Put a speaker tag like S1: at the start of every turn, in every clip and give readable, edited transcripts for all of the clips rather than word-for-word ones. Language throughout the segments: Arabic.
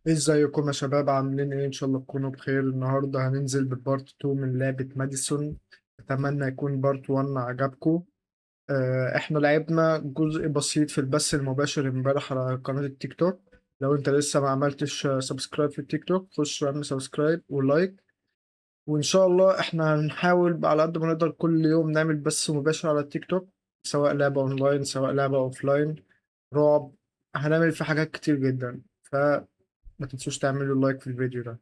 S1: ازيكم يا شباب؟ عاملين ايه؟ ان شاء الله تكونوا بخير. النهارده هننزل ببارت 2 من لعبة ماديسون. اتمنى يكون بارت 1 عجبكم. احنا لعبنا جزء بسيط في البث المباشر امبارح على قناة التيك توك. لو انت لسه ما عملتش سبسكرايب في التيك توك، خش واعمل سبسكرايب ولايك. وان شاء الله احنا هنحاول على قد ما نقدر كل يوم نعمل بث مباشر على التيك توك، سواء لعبة اونلاين سواء لعبة اوفلاين، رعب. هنعمل في حاجات كتير جدا، ما تنسوش تعملوا لايك في الفيديو ده.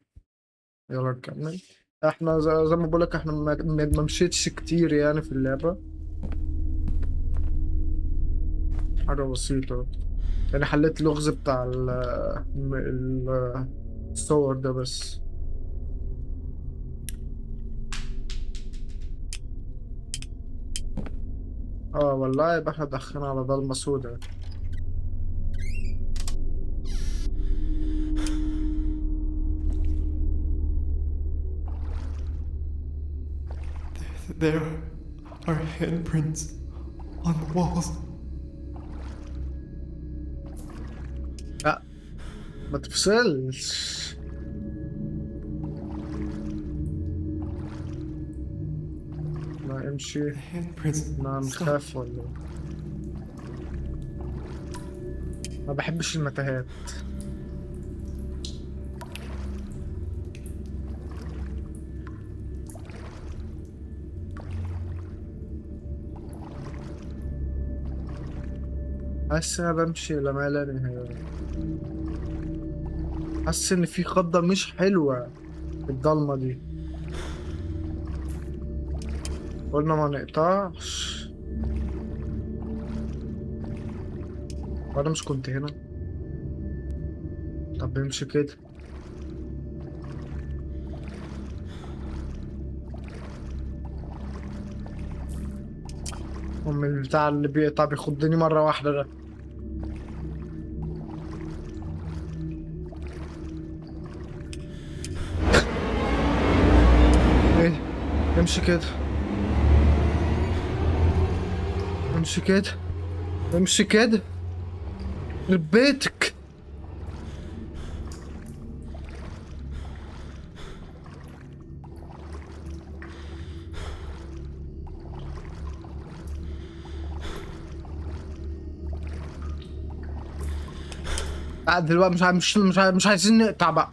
S1: يلا نكمل. احنا زي ما بقولك، احنا ما مشيتش كتير يعني في اللعبة. حاجة بسيطة يعني، حليت اللغز بتاع الصور ده بس. اه والله، يبقى احنا دخلنا على ضلمة سودا.
S2: There are handprints on the walls.
S1: لا، ما تفصلش. ما امشي.
S2: The handprints
S1: ما
S2: stop.
S1: نخاف ولا إيه؟ ما بحبش المتاهات. حاسس إن انا بمشي الى ما لا نهاية. حاسس ان في خضة مش حلوة في الضلمة دي. قلنا ما نقطعش. وانا مش كنت هنا؟ طب امشي كده. البتاع اللي بيقطع بيخضني مرة واحدة ده. ايه؟ امشي كده. امشي كده. امشي كده. يخرب بيتك. قاعد دلوقتي مش عايزين نقطع بقى.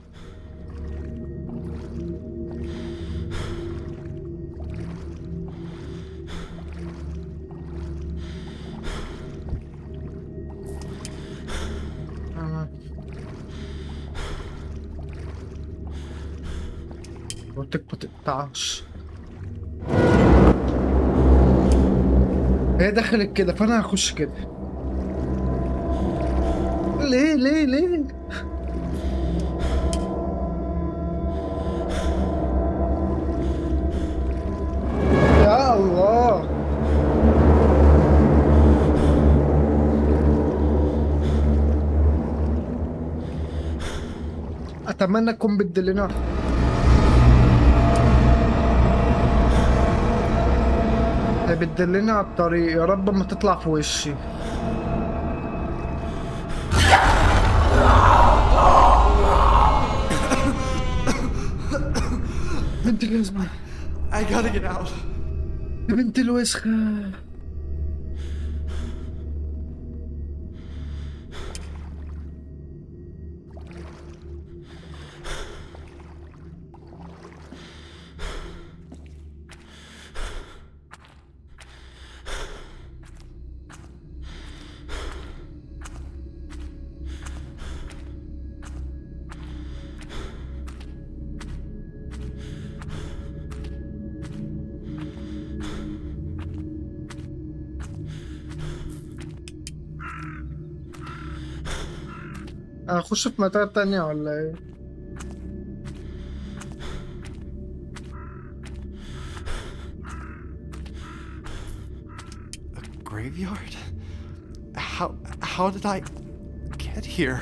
S1: آه. قلتلك ما تقطعش. هي دخلت كده فانا هخش كده. ليه ليه ليه؟ يا الله. اتمنى تكون بتدلنا. هي بتدلنا على الطريق، يا رب ما تطلع في وشي. بنت الجزمة.
S2: I gotta get out.
S1: يا بنت الوسخة. هخش في متاهة تانية ولا ايه؟
S2: Graveyard? How did I get here?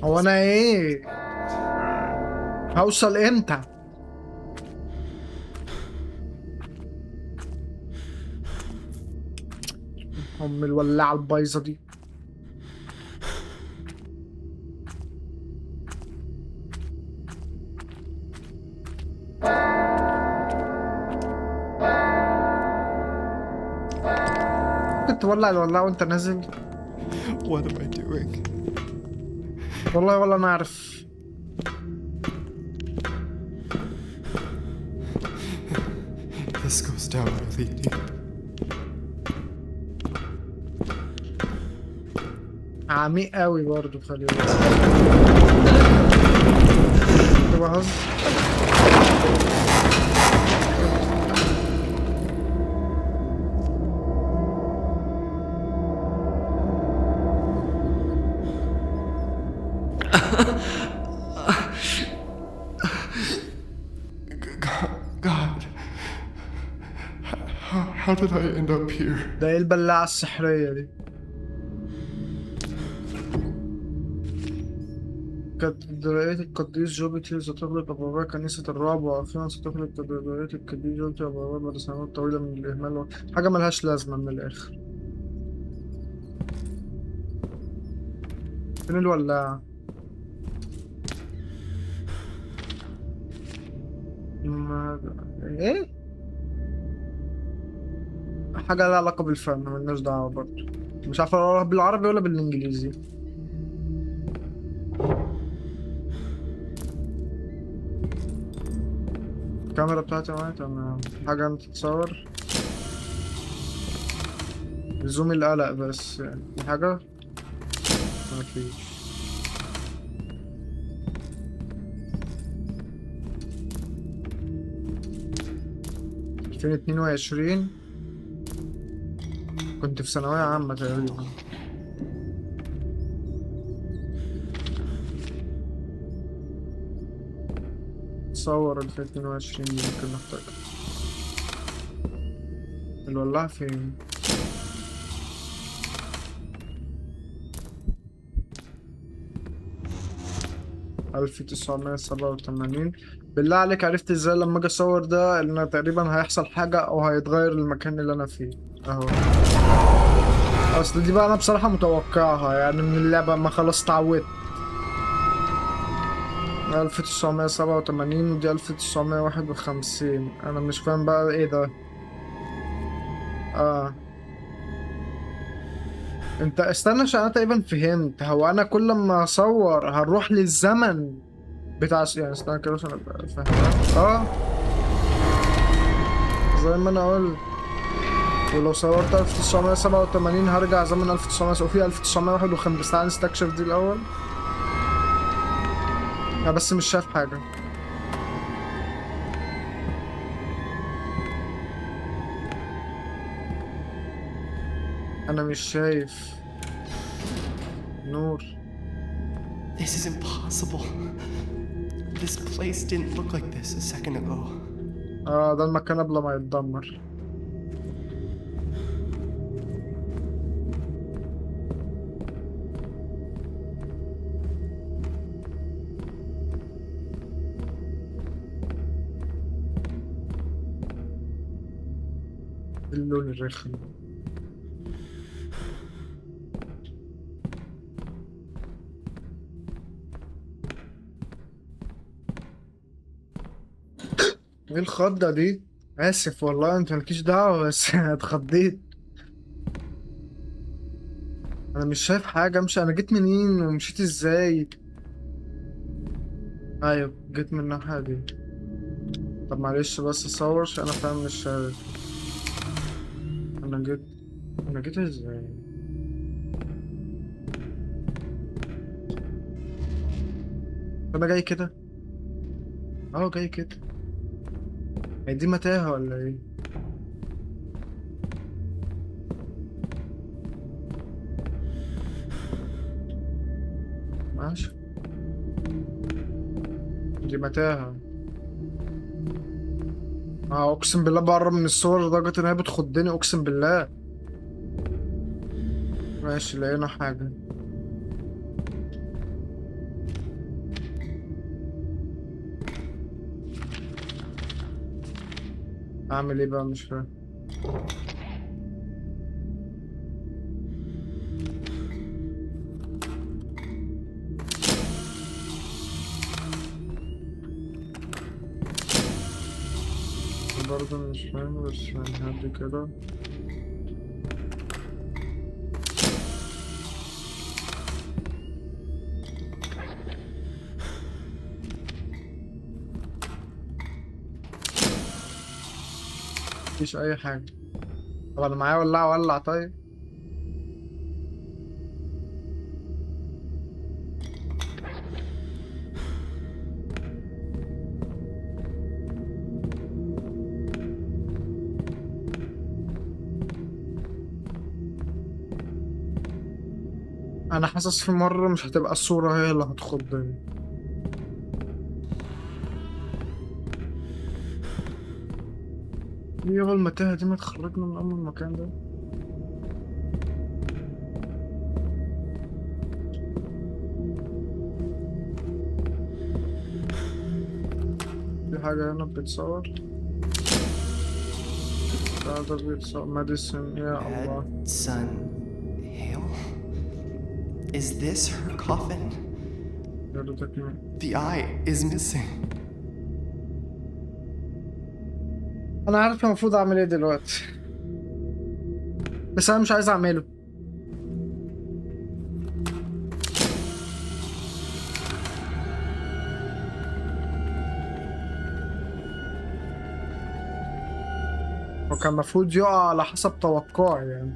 S1: هو انا ايه؟ هوصل امتى؟ ام الولاعة البايظة دي. ممكن تولع الولاعة وانت نازل؟
S2: What am I doing?
S1: والله ولا انا عارف.
S2: This goes down really deep.
S1: عميق قوي برضه، خلي بالك. كنت بهزر.
S2: God. How did I end up here?
S1: ده ايه البلاعة السحرية دي؟ كاتدرائية القديس جوبيتر ستغلق أبواب كنيسة الرعب، وأخيرا ستغلق كاتدرائية القديس جوبيتر أبوابها بعد سنوات طويلة من الإهمال. حاجة ملهاش لازمة من الآخر. فين الولاعة؟ ما... إيه؟ حاجة لها علاقة بالفن، ملناش دعوة برضه. مش عارف أقراها بالعربي ولا بالإنجليزي. الكاميرا بتاعتي معايا تمام. حاجة أنت تتصور؟ زوم القلق بس، يعني في حاجة؟ مفيش. 2022 كنت في ثانوية عامة تقريبا. تصور 2022 دي ممكن نحتاجها. الولاعة فين؟ ألف تسعمية سبعة وتمانين. بالله عليك عرفت ازاي لما اجي اصور ده ان أنا تقريبا هيحصل حاجة او هيتغير المكان اللي انا فيه؟ اهو. اصل دي بقى انا بصراحة متوقعها يعني من اللعبة، ما خلاص اتعودت. 1987 ودي 1951. انا مش فاهم بقى ايه ده. اه. انت استنى عشان انا تقريبا فهمت. هو انا كل ما اصور هنروح للزمن بتاع يعني استنى كده عشان ابقى فاهم. اه، زي ما انا قلت. ولو صورت 1987 هرجع زمن 1900 وفي 1951. بس تعالى نستكشف دي الاول. انا بس مش شايف حاجة. انا مش شايف نور.
S2: This is impossible. This place didn't look like this a second ago.
S1: اه، ده المكان قبل ما يتدمر. اللون الرخم. ايه الخضة دي؟ اسف والله، انت مالكيش دعوة بس اتخضيت. انا مش شايف حاجة. امشي، انا جيت منين ومشيت ازاي؟ ايوه جيت من الناحية دي. طب معلش بس اصور عشان انا فاهم مش شايف. انا جيت انا جيت ازاي؟ انا جاي كده. اه جاي كده. هي دي متاهة ولا ايه؟ ماشي. دي متاهة. اه اقسم بالله بقرب من الصور لدرجة ان هي بتخضني، اقسم بالله. ماشي، لقينا حاجة. اعمل ايه بقى؟ مش فاهم. برضه مش فاهم، بس يعني هدي كده. مفيش اي حاجة. طب انا معايا ولاعة، ولع طيب. انا حاسس في مرة مش هتبقى الصورة هي اللي هتخضني. ايه يابا المتاهة دي؟ ما تخرجنا من أمر المكان ده. في حاجة هنا بتتصور. ده بيتصور ماديسون، يا الله.
S2: Bad son, Hale? Is this her coffin?
S1: يا ريتك ما.
S2: The eye is missing.
S1: أنا عارف المفروض أعمل إيه دلوقتي، بس أنا مش عايز أعمله. هو كان المفروض يقع على حسب توقعي يعني.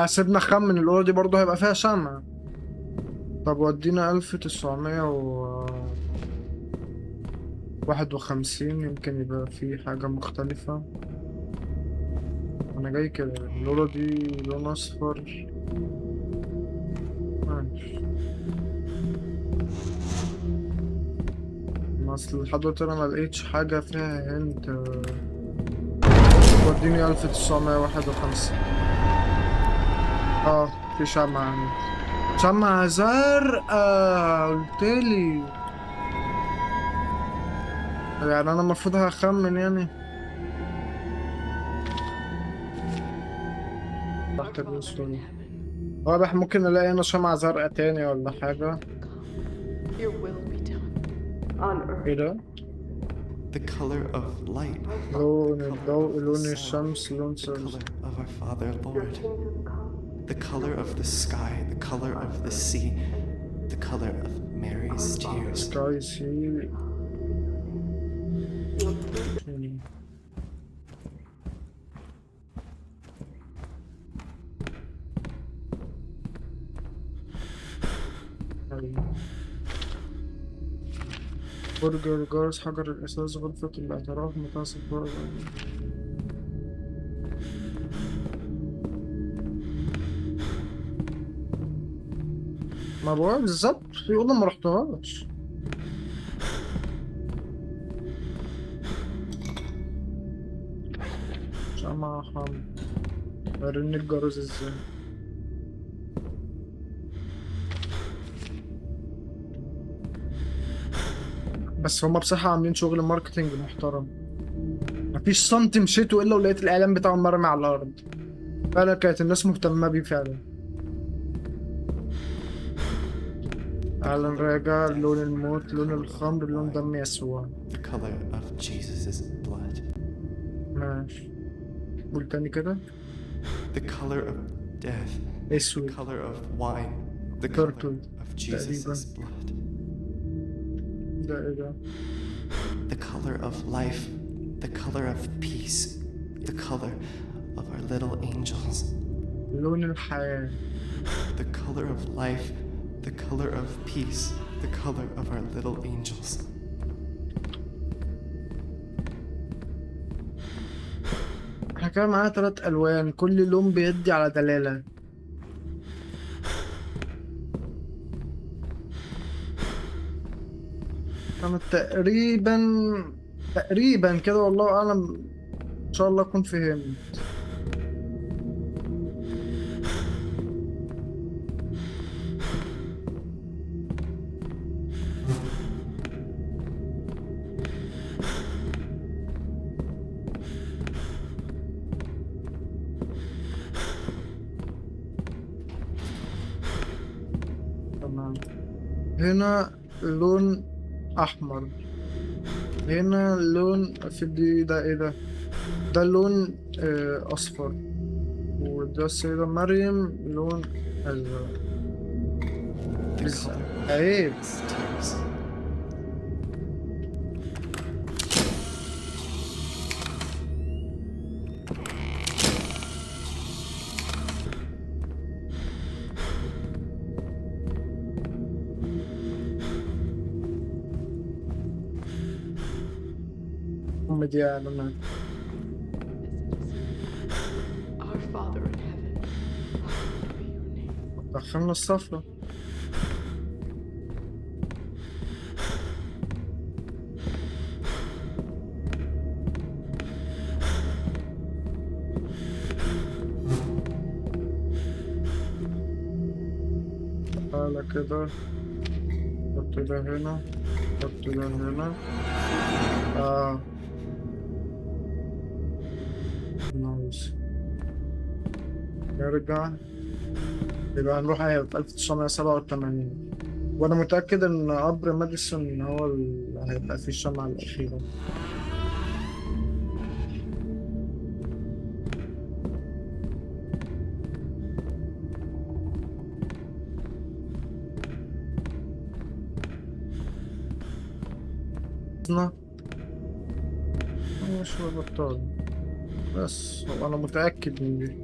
S1: سيبنا أخمن، الأوضة دي برضه هيبقى فيها شمع. طب ودينا 1951، يمكن يبقى في حاجة مختلفة. أنا جاي كده، الأوضة دي لون أصفر. ماشي. أصل لحد دلوقتي أنا ملقتش حاجة فيها هنت. وديني 1951. في شمعة هنا. شمعة زرقاء قلتلي. يعني أنا المفروض هخمن يعني. تحت الأسود. واضح ممكن نلاقي هنا شمعة زرقاء تاني ولا حاجة.
S3: Your will be done on earth.
S1: ايه ده؟
S2: The color of light.
S1: لون
S2: The color
S1: الضوء،
S2: of the
S1: لون
S2: sun.
S1: الشمس، لون
S2: The
S1: سلس.
S2: color of our Father
S3: Your
S2: Lord.
S3: kingdom come.
S2: The color of the sky. The color of the sea. The color of Mary's tears.
S1: سكاي سي. برج الجرس، حجر الأساس، غرفة الاعتراف، متعصب فرق. ما بقول بالظبط في أوضة ما رحتهاش. شمعة حمر. وريني الجرس ازاي. بس هما بصراحة عاملين شغل ماركتينج محترم. مفيش سنتي مشيته إلا ولقيت الإعلان بتاعه مرمي على الأرض. فعلا كانت الناس مهتمة بيه فعلا. إعلان راجع، لون الموت، لون الخمر، لون دم يسوع.
S2: The color of Jesus' blood.
S1: ماشي. قول تاني كده.
S2: The color of death. The
S1: أسود.
S2: color of wine. The color
S1: Turtle.
S2: of Jesus' blood.
S1: ده إيه ده؟
S2: The color of life. The color of peace. The color of our little angels.
S1: لون الحياة.
S2: The color of life. The color of peace. The color of our little angels.
S1: احنا كده معانا 3 ألوان، كل لون بيدي على دلالة. أنا تقريبا كده، والله أعلم. إن شاء الله أكون فهمت. هنا لون احمر، هنا لون في دي، ده ايه ده؟ ده لون اصفر، وده السيدة مريم لون ازرق.
S2: The
S1: بس
S2: color of
S1: عيب.
S2: his tears.
S1: ام دي اعلانات.
S3: Our Father in heaven, hallowed be your name.
S1: دخلنا الصفرة. تعالى كده، حط ده هنا، حط ده هنا. نايس. نرجع، يبقى هنروح في 1987، وأنا متأكد إن قبر ماديسون هو اللي هيبقى فيه الشمعة الأخيرة. مش بطال، بس هو أنا متأكد من دي.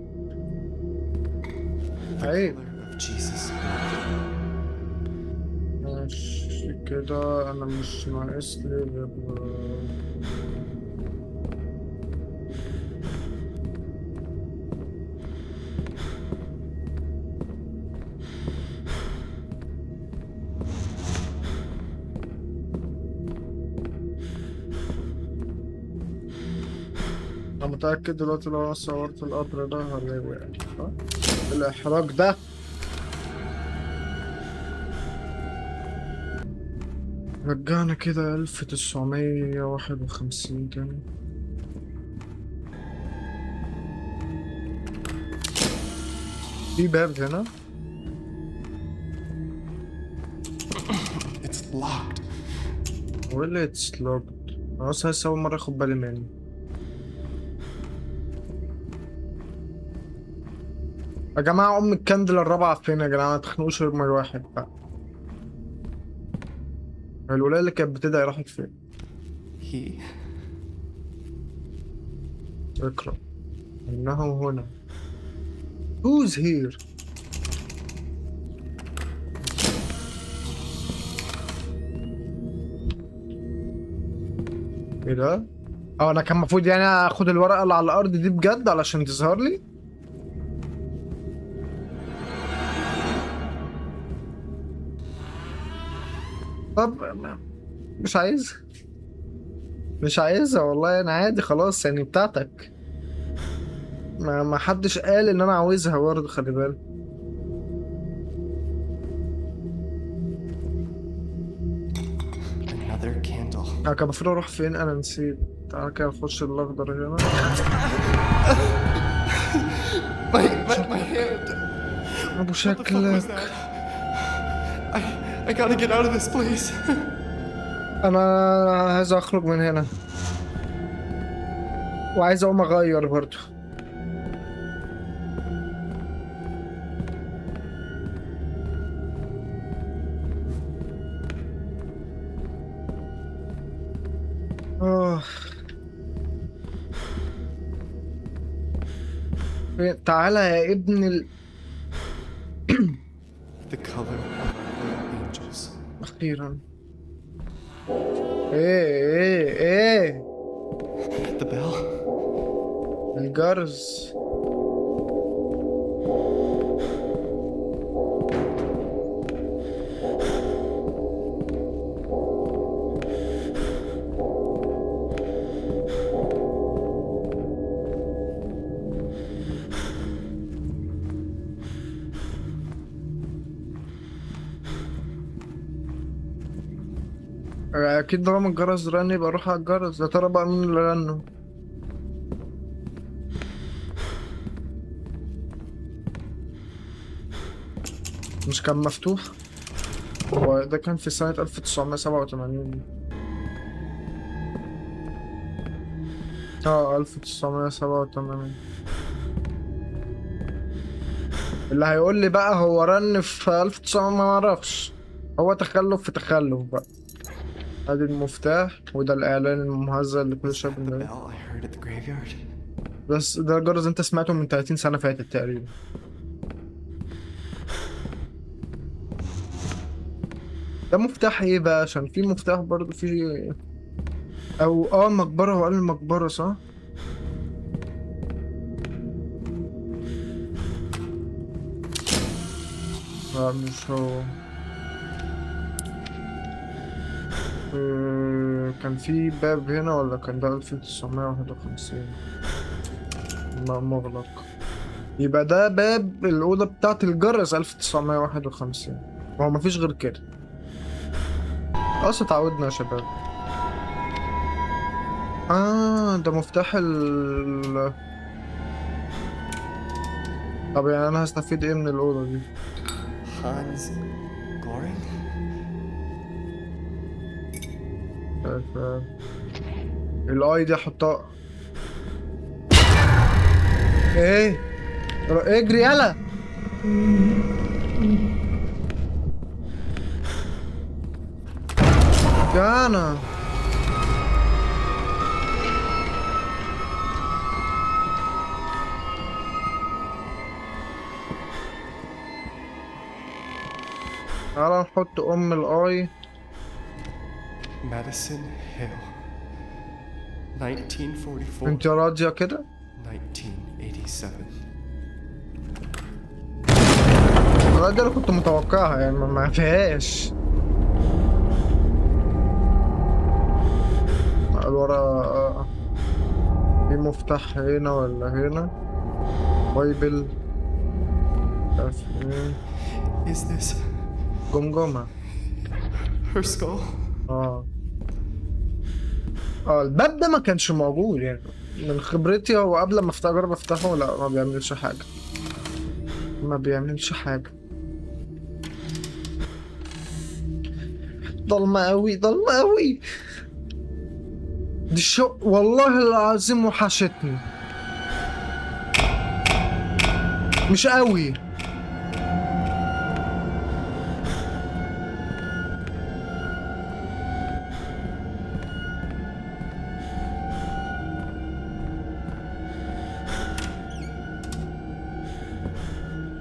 S2: The
S1: عيب.
S2: color of Jesus.
S1: ماشي كده، أنا مش ناقص لي غير أنا متأكد دلوقتي لو أنا صورت القطر ده هلاقي وقع، صح؟ الإحراج ده. رجعنا كده 1951 تاني. في باب هنا.
S2: It's locked.
S1: ولا اتس لوكد؟ أنا أصلا لسه أول مرة أخد بالي منه. يا جماعة أم الكندل الرابعة فين يا جماعة؟ ما تخنقوش رقم واحد بقى. الولاية اللي كانت بتدعي راحت فين؟
S2: He
S1: اقرأ. إنه هنا. Who's here؟ ايه ده؟ انا كان المفروض يعني اخد الورقة اللي على الأرض دي بجد علشان تظهر لي؟ طب مش عايز، مش عايزها والله، انا عادي خلاص يعني بتاعتك. ما حدش قال ان انا عاوزها برضه، خلي بالك.
S2: another candle.
S1: انا كان المفروض اروح فين؟ انا نسيت. تعالى كده نخش الاخضر هنا.
S2: My hand.
S1: ابو
S2: What the fuck was
S1: شكلك.
S2: that? I gotta get out of this place.
S1: انا عايز اخرج من هنا، وعايز اقوم اغير برضه. آه. تعالى يا ابن
S2: The color of our angels.
S1: أخيرا. إيه
S2: The bell.
S1: الجرس. أكيد طالما الجرس رن يبقى أروح على الجرس. يا ترى بقى مين اللي رنه؟ مش كان مفتوح؟ هو ده كان في سنة 1987. 1987. اللي هيقول لي بقى هو رن في 1900 ما اعرفش. هو تخلف في تخلف بقى. ادي المفتاح وده الاعلان المهزأ اللي كل
S2: Was
S1: شويه
S2: that the
S1: بنلاقيه.
S2: bell I heard at the graveyard?
S1: بس ده الجرس انت سمعته من 30 سنة فاتت تقريبا. ده مفتاح ايه بقى؟ عشان في مفتاح برضه في او المقبرة. هو قال المقبرة صح؟ لا مش هو. كان في باب هنا ولا كان ده 1951؟ مغلق. يبقى ده باب الأوضة بتاعت الجرس 1951. هو مفيش غير كده. اتعودنا يا شباب. ده مفتاح طب يعني أنا هستفيد إيه من الأوضة دي؟
S2: Hans Goring?
S1: ف- الآي دي أحطها. إيه؟ اجري يلا. جانا. تعالى نحط الآي.
S2: Madison Hill. 1944.
S1: انت راضية كده؟
S2: 1987.
S1: ده اللي كنت متوقعها يعني ما فيهاش. الورا. في مفتاح هنا ولا هنا؟ بايبل. تفهيم.
S2: Is this
S1: جمجمة.
S2: her skull?
S1: الباب ده ما كانش موجود يعني. من خبرتي هو قبل ما اجرب افتحه لا ما بيعملش حاجة. ما بيعملش حاجة. ضلمة قوي ضلمة قوي. دي والله العظيم وحشتني. مش قوي.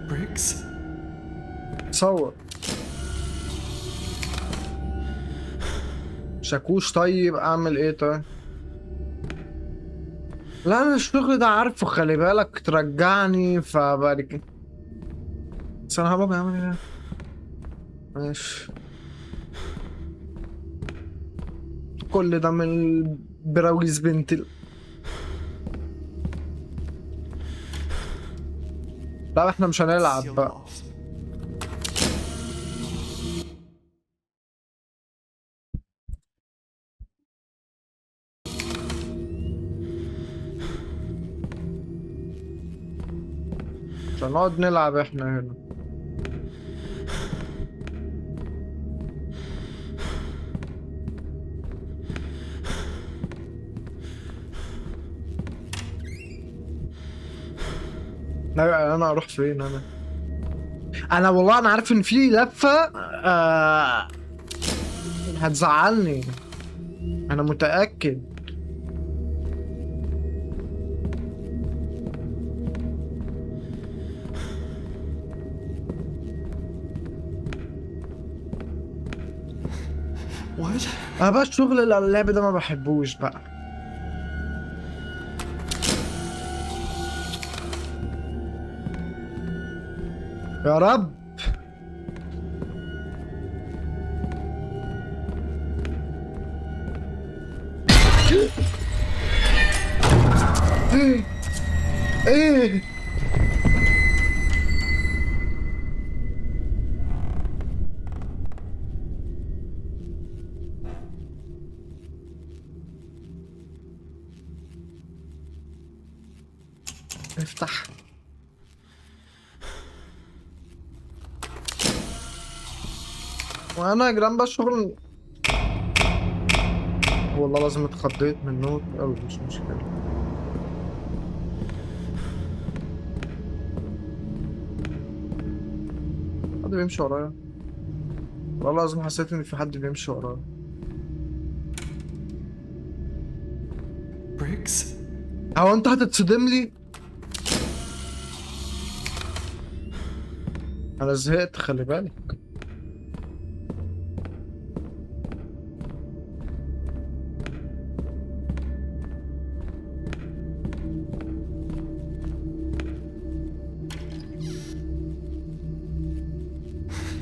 S2: Briggs?
S1: صور. شاكوش. طيب اعمل ايه طيب؟ لا انا الشغل ده عارفه خلي بالك ترجعني فبارك. بس انا هبقى اعمل ايه؟ ماشي. كل ده من براويز بنت لا احنا مش هنلعب
S2: Sealed
S1: بقى.
S2: off.
S1: مش هنقعد نلعب احنا هنا. لا انا اروح فين انا والله انا عارف ان في لفة هتزعلني. انا متأكد.
S2: What?
S1: انا بقى الشغل اللعب ده ما بحبوش بقى. يا رب. ايه ايه افتح. وانا يا جدعان بقى شغل. والله لازم اتخضيت من النوت. يلا مش مشكلة. حد بيمشي ورايا. والله لازم حسيت ان في حد بيمشي ورايا.
S2: Briggs?
S1: هو انت هتتصدم لي؟ انا زهقت خلي بالك.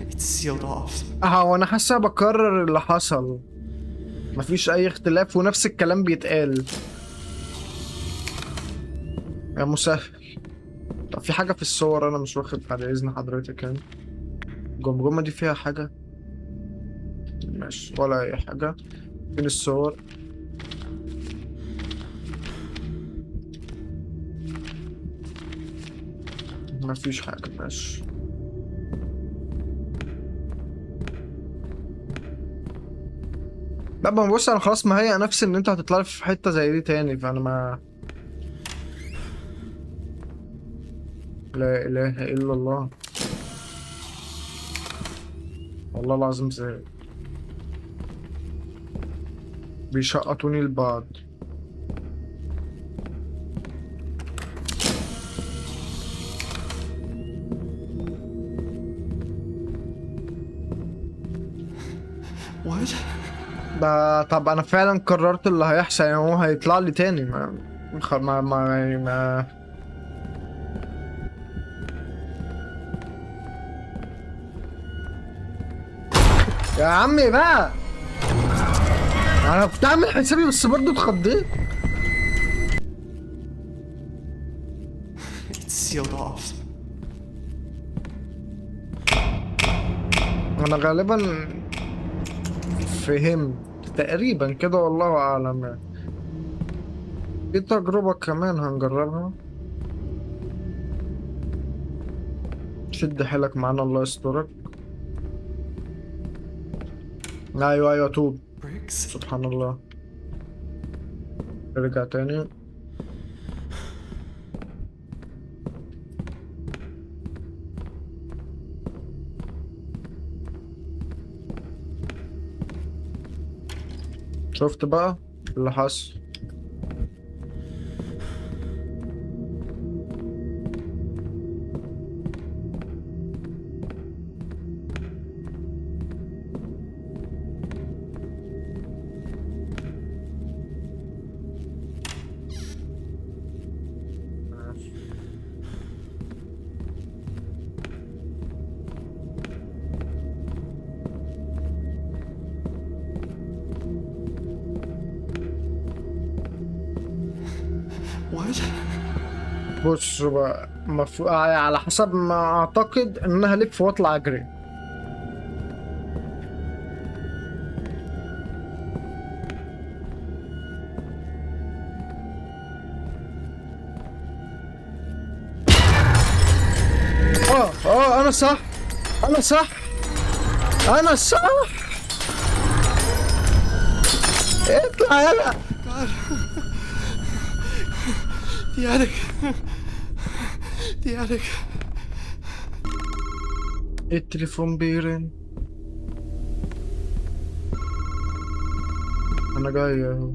S2: It's sealed off.
S1: اه وانا حاسة بكرر اللي حصل. مفيش اي اختلاف ونفس الكلام بيتقال. يا مسهل. طب في حاجة في الصور انا مش واخد على اذن حضرتك يعني. الجمجمة دي فيها حاجة؟ ماشي ولا اي حاجة. فين الصور؟ مفيش حاجة. ماشي. لا ما بص انا خلاص مهيأ نفسي ان انت هتطلع لي في حتة زي دي تاني فانا ما. لا اله الا الله. والله العظيم زي بيشقطوني البعض.
S2: What?
S1: ده طب انا فعلا قررت اللي هيحصل يعني هو هيطلع لي تاني ما يا عمي بقى. انا كنت عامل حسابي بس برضه اتخضيت.
S2: It's sealed off.
S1: انا غالبا فهمت تقريبا كده والله اعلم يعني. في تجربة كمان هنجربها. شد حيلك معانا الله يسترك. ايوه ايوه توب.
S2: Briggs?
S1: سبحان الله. ارجع تاني. شفت بقى اللي حصل.
S2: What?
S1: بص بقى على حسب ما اعتقد ان انا هلف واطلع اجري. انا صح. انا صح. انا صح. اطلع يلا.
S2: God. The attic. The attic.
S1: التليفون بيرن. انا جاي اهو.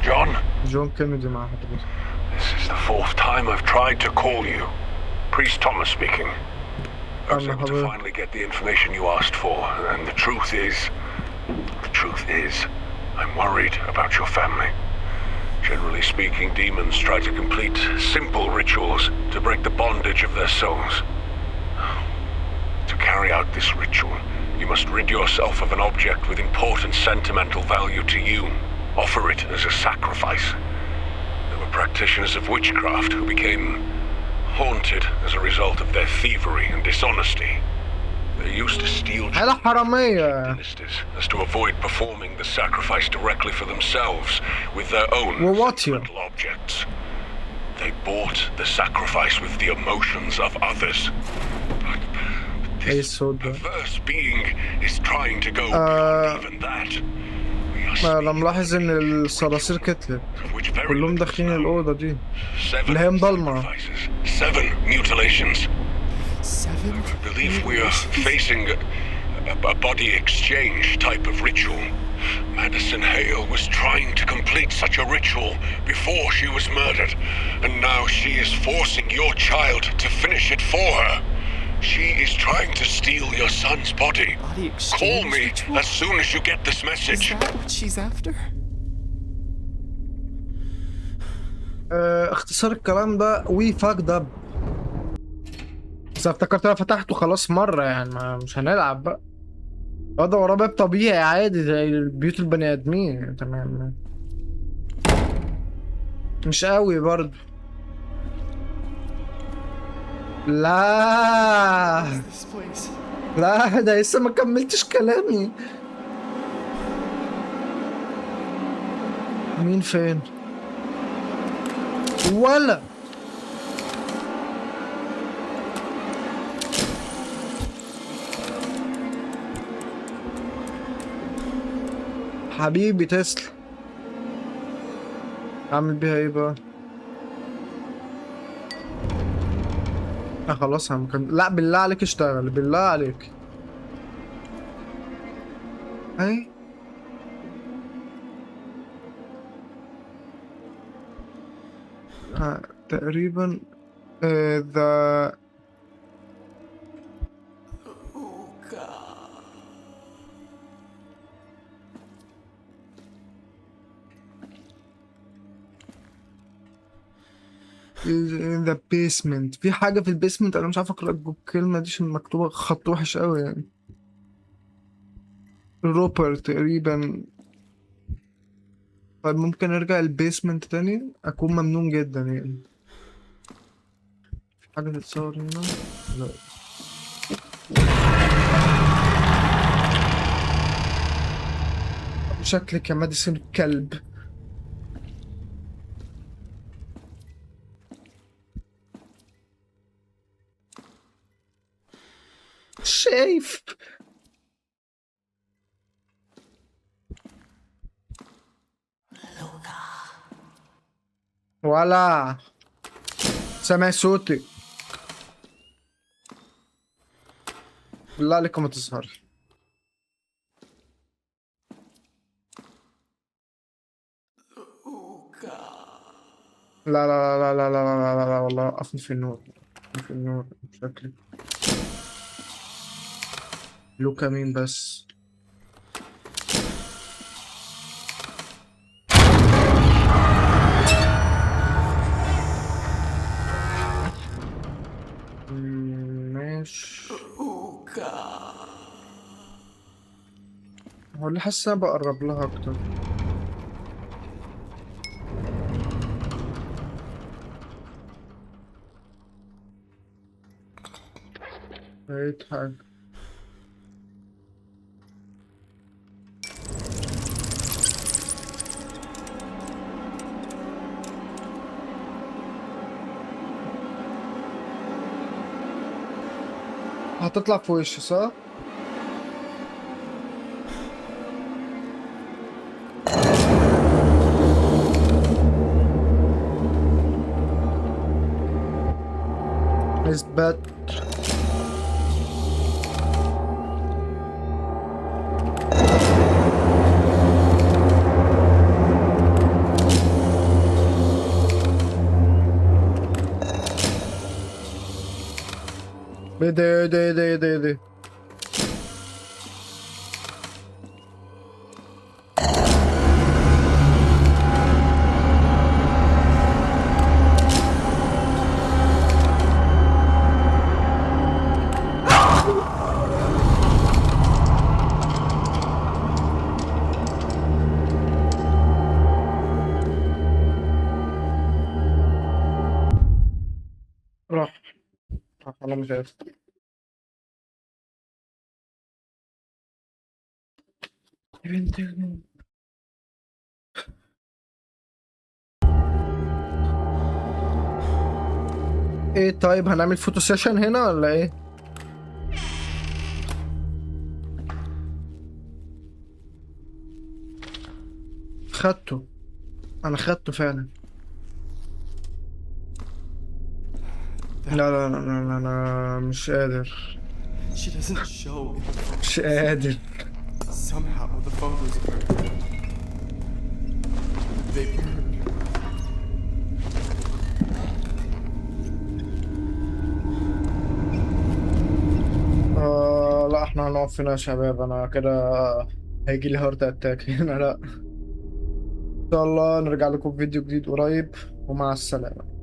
S4: John,
S1: جون كينيدي مع حضرتك.
S4: this is the fourth time I've tried to call you. Priest Thomas speaking. I was able to finally get the information you asked for, and the truth is, I'm worried about your family. Generally speaking, demons try to complete simple rituals to break the bondage of their souls. To carry out this ritual, you must rid yourself of an object with important sentimental value to you. Offer it as a sacrifice. There were practitioners of witchcraft who became haunted as a result of their thievery and dishonesty. They used to steal
S1: حالة حرامية.
S4: dynasties as to avoid performing the sacrifice directly for themselves with their own
S1: وواطية.
S4: sentimental objects. They bought the sacrifice with the emotions of others. But
S1: ايه
S4: this
S1: الصوت ده؟
S4: perverse being is trying to go beyond even that. We are
S1: انا
S4: speaking
S1: ملاحظ
S4: of
S1: ان
S4: an ancient
S1: الصراصير
S4: ritual
S1: كتلت
S4: of which very
S1: كلهم
S4: little is
S1: داخلين
S4: known.
S1: الأوضة دي
S4: 7
S1: اللي هي مضلمة.
S4: sacrifices, 7 mutilations.
S2: 7
S4: I believe we are
S2: mutilations?
S4: facing a body exchange type of ritual. Madison Hale was trying to complete such a ritual before she was murdered, and now she is forcing your child to finish it for her. She is trying to steal your son's body.
S2: Body exchange
S4: Call me
S2: ritual?
S4: as soon as you get this
S2: Is
S4: message.
S2: that what she's after?
S1: اختصار الكلام ده وي فاك ده. بس افتكرت انا فتحته خلاص مرة يعني مش هنلعب بقى. ده وراه باب طبيعي عادي زي بيوت البني ادمين يعني تمام. مش قوي برضه. لا
S2: This place.
S1: لا ده لسه ما كملتش كلامي. مين فين؟ ولا حبيبي تسلا. اعمل بيها ايه بقى؟ خلاص لا بالله عليك اشتغل بالله عليك. اي تقريبا ذا in the basement. في حاجة في البيسمنت أنا مش عارف أقرأ الكلمة دي عشان مكتوبة خط وحش أوي يعني. روبر تقريبا. طيب ممكن أرجع البيسمنت تاني أكون ممنون جدا يعني. في حاجة تتصور هنا؟ لا. شكلك يا ماديسون كلب. شايف ولا سامع صوتي؟ بالله عليكم ما تظهر. لا لا لا لا لا لا لا لا لا والله وقفني في النور. وقفني في النور شكلي. لوكا مين بس؟ ماشي. هو اللي حاسس انا بقرب لها اكتر. لقيت حاجة. هتطلع في وشي صح؟ اثبت. ده راح انا مش عارف. يا بنت ايه طيب هنعمل فوتو سيشن هنا ولا ايه؟ خدته. انا خدته فعلا. لا لا لا لا لا, لا. مش قادر.
S2: She doesn't show.
S1: مش قادر.
S2: Somehow the photos of her, they burned.
S1: لا احنا هنقف هنا يا شباب، انا كده هيجي لي هارت اتاك هنا. لا ان شاء الله نرجع لكم في فيديو جديد قريب، ومع السلامة.